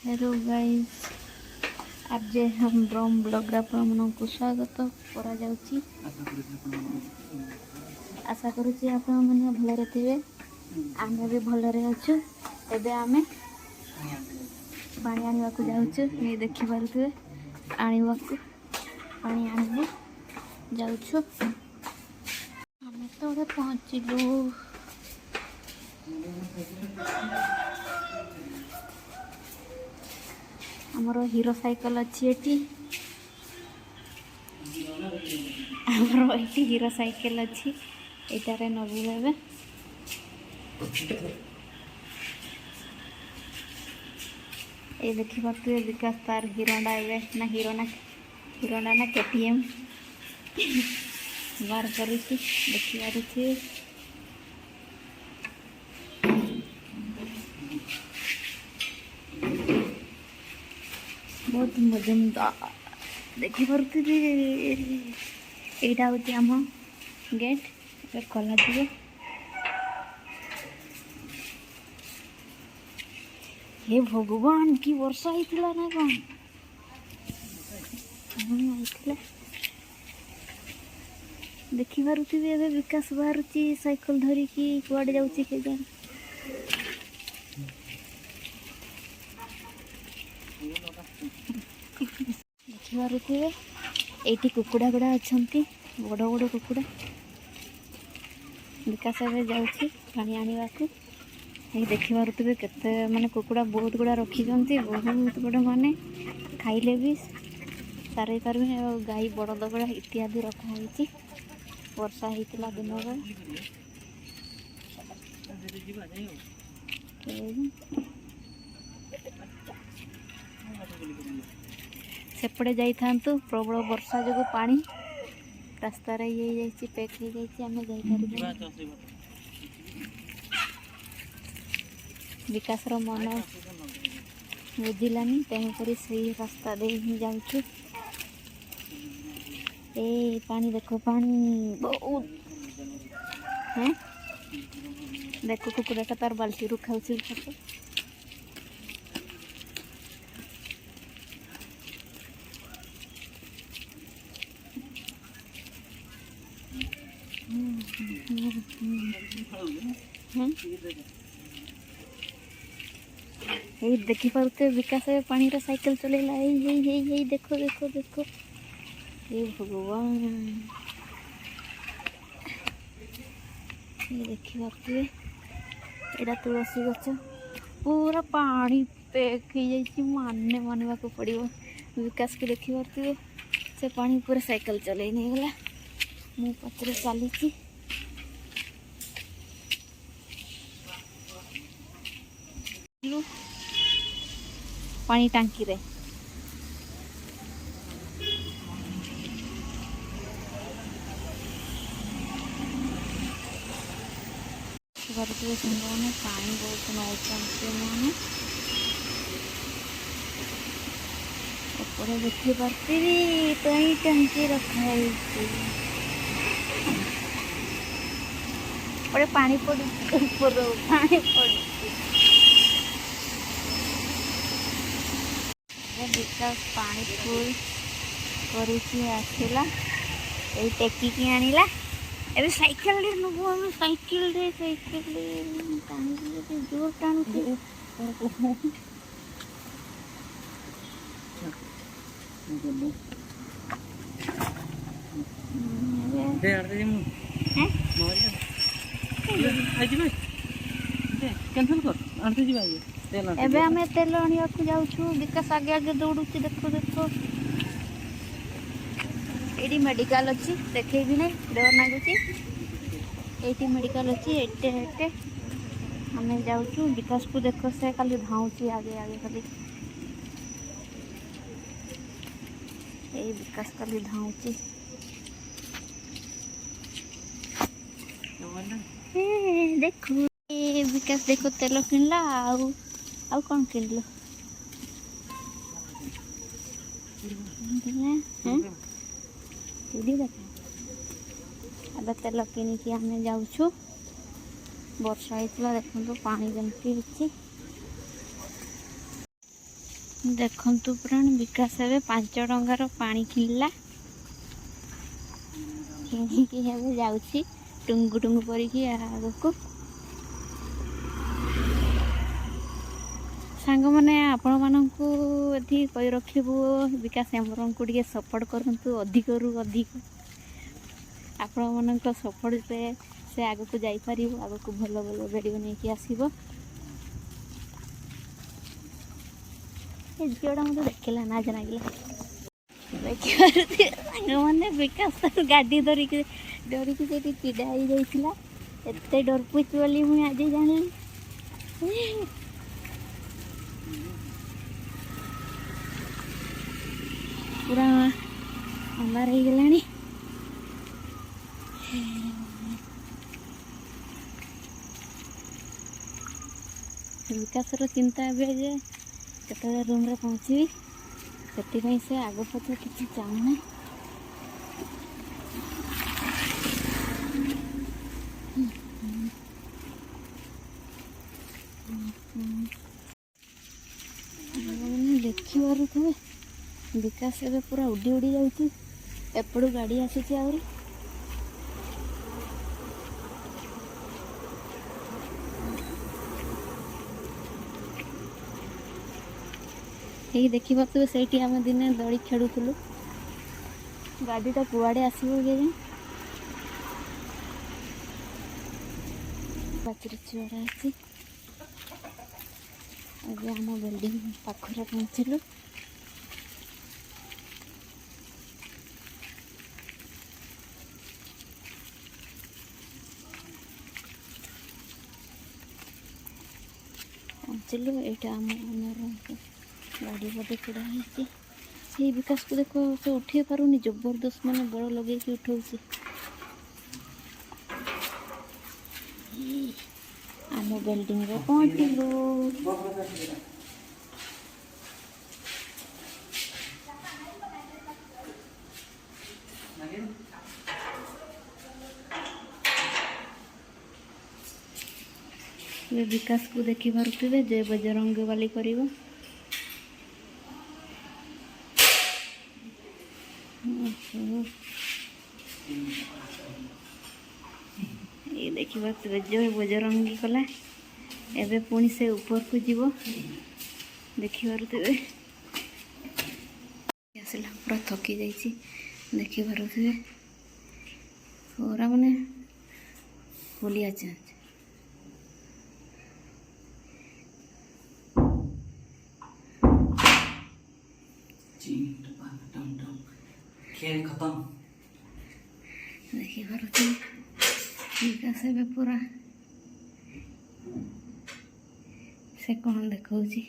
Hello guys, आज हम ब्रह्म blogger आपको स्वागत करा जाउची। आशा करुची आप मैंने भलरे थे, आम भी भलरे अच्छु। एबे आमे पानी आनिबा को जाउछु। ये देखि पारुथे आनिबा को पानी आनिबो जाउछु। हमें तो पहुँचिलु। आमर हीरो साइकल अच्छी एटी आमर ये हीरो साइकल अच्छी एटारे नबू एबे ये देखि पाते विकास तार हिरोडा एबे ना हिरोडा ना केटीएम बार करूची देखि पारुची। बहुत मजेदार देखी पारे यहाँ हूँ आम गेट खोल हे भगवान की वर्षा होता ना कौन देखी पारे विकास बाहर साइकेल धरिकी कुआडे जाऊँगी के जान देखी पारे ये कुकुड़ा गुड़ा अच्छा बड़ बड़ कुकुड़ा विकास जाऊँगी पानी आने को ये देखी पारे केते माने कुकुड़ा बहुत गुड़ा रखिंट बहुत बड़ माने खाइले भी सारे पारे गाई बड़द गुड़ा इत्यादि रखाई वर्षा होता दिन सेपटे जाइथांतु प्रबल वर्षा जो पानी रास्तार ये पैक हो जाइए विकास मन बुझिलानी तेणुक से रास्ता दे ही जाऊँ। ए पानी देखो पानी बहुत है देखो कुकुड़ा तार बाल्टी रू खाऊ ये देखी पारे विकास पानी रा साइकिल चलेला ये देखो देखो देखो ये भगवान ये देखी पारे यहाँ तुलसी गच पूरा पानी पैक हो माने मानवा को पड़ो विकास को देखी पारे से पानी पूरा साइकिल चल नहीं गला मु पचरे चली पानी टांकी रे भारतीय संघ में पानी बहुत नौकरी ऊपर देखी पारे पानी टांकी रखाई पानी पड़ी ऊपर पानी पड़ी विकास पानी फुल करला ये टेकिकी आनिला ए साइकिल रे नबो हम साइकिल जोर टाणु कैंसिल कर आनते जीवा ये एबे हमें तेल आनिया को जाउछु विकास आगे आगे दौड़ुची देखो देखो एडी मेडिकल अच्छी देखे भी नहीं डर लगुची ये मेडिकल अच्छी एटे एटे हमें जाउछु विकास को देखो से खाली धाउची आगे आगे खाली ये विकास खाली धाउची देखो विकास देखो तेल किनला आउ कौन किनल अब तेल किनिकी आम जाऊँ वर्षा होता देखो पानी जमती ଦେଖନ୍ତୁ ପ୍ରାଣ ବିକାଶ ଏବେ 5 ଟଙ୍କାର ପାଣି କିଣିଲା। କିଣିକି ଏବେ ଯାଉଛି ଟୁଙ୍ଗୁ ଟୁଙ୍ଗୁ କରିକି ଆଗକୁ। ସାଙ୍ଗମାନେ ଆପଣମାନଙ୍କୁ ଏଠି କହି ରଖିବୁ ବିକାଶ ଏମ୍ବରଙ୍କୁ ଟିକେ ସପୋର୍ଟ କରନ୍ତୁ ଅଧିକରୁ ଅଧିକ। ଆପଣମାନଙ୍କ ସପୋର୍ଟରେ ସେ ଆଗକୁ ଯାଇପାରିବ, ଆଗକୁ ଭଲ ଭଲ ଭିଡ଼ିଓ ନେଇକି ଆସିବ। ଏ ଝିଅଟା ମୋତେ ଦେଖିଲା ନା ଲାଗିଲା ଦେଖିପାରୁଥିବେ ସାଙ୍ଗମାନେ ବିକାଶ ଗାଡ଼ି ଧରିକି ଡରିକି ସେଇଠି ଛିଡ଼ା ହେଇଯାଇଥିଲା। ଏତେ ଡରପୁଛି ବୋଲି ମୁଁ ଆଜି ଜାଣିଲି। ପୁରା ଅନ୍ଧାର ହେଇଗଲାଣି। ବିକାଶର ଚିନ୍ତା ଏବେ ଯେ କେତେବେଳେ ରୁମ୍ରେ ପହଞ୍ଚିବି, ସେଥିପାଇଁ ସେ ଆଗ ପଛ କିଛି ଚାହୁଁନି। ଦେଖିପାରୁଥିବେ ବିକାଶ ଏବେ ପୁରା ଉଡ଼ି ଉଡ଼ି ଯାଉଛି। ଏପଟୁ ଗାଡ଼ି ଆସୁଛି ଆହୁରି। ଏଇ ଦେଖିପାରୁଥିବେ ସେଇଠି ଆମେ ଦିନେ ଦୋଳି ଖେଳୁଥିଲୁ। ଗାଡ଼ିଟା କୁଆଡ଼େ ଆସିବ କେଜାଣି। ପାଚିରି ଛୁଆଟା ଅଛି। ଏବେ ଆମ ବିଲ୍ଡିଂ ପାଖରେ ପହଞ୍ଚିଲୁ। ଏଇଟା ଆମର ଗାଡ଼ି ବୋଧେ ଛିଡ଼ା ହେଇଛି। ସେଇ ବିକାଶକୁ ଦେଖ, ସେ ଉଠେଇ ପାରୁନି, ଜବରଦସ୍ତ ମାନେ ବଳ ଲଗେଇକି ଉଠଉଛି। ଆମ ବିଲ୍ଡିଂରେ ପହଞ୍ଚିଲୁ। ଏବେ ବିକାଶକୁ ଦେଖିପାରୁଥିବେ ଯେ ବଜରଙ୍ଗ ବାଲି କରିବ। ये ଦେଖିପାରୁଥିବେ ଜୟ ବଜରଙ୍ଗୀ କଲା। ଏବେ ପୁଣି ସେ ଉପରକୁ ଯିବ। ଦେଖିପାରୁଥିବେ ଆସିଲା, ପୁରା ଥକି ଯାଇଛି। ଦେଖିପାରୁଥିବେ ପୁରା ମାନେ ହୋଲିଆ ଚାନ୍ସ। खेल खत्म। ଦେଖିପାରୁଥିବେ ବିକାଶ ଏବେ ପୁରା ସେ କ'ଣ ଦେଖାଉଛି।